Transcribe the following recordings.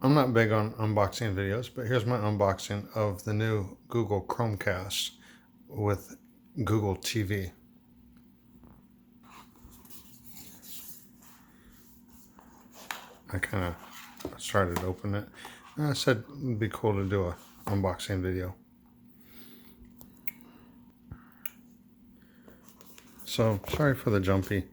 I'm not big on unboxing videos, but here's my unboxing of the new Google Chromecast with Google TV. I kind of started opening it. And I said it'd be cool to do a unboxing video. So sorry for the jumpy.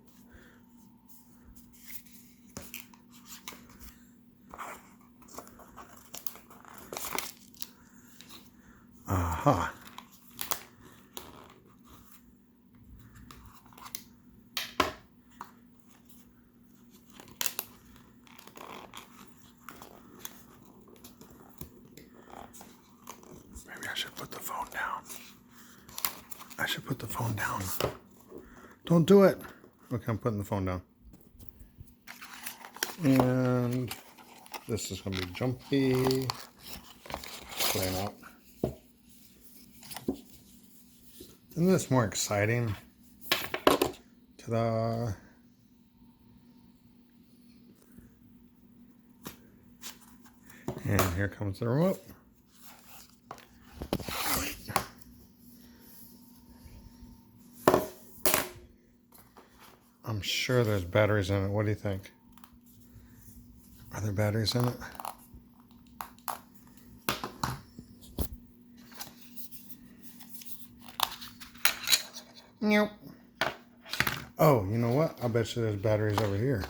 Aha. Maybe I should put the phone down. I should put the phone down. Don't do it. Okay, I'm putting the phone down. And this is going to be jumpy. Playing out. Isn't this more exciting? Ta-da! And here comes the remote. I'm sure there's batteries in it. What do you think? Are there batteries in it? Nope. Oh, you know what? I bet you there's batteries over here.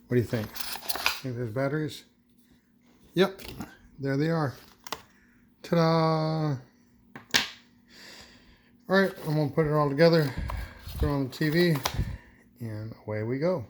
What do you think? Think there's batteries? Yep. There they are. Ta-da! Alright, I'm going to put it all together, throw it on the TV, and away we go.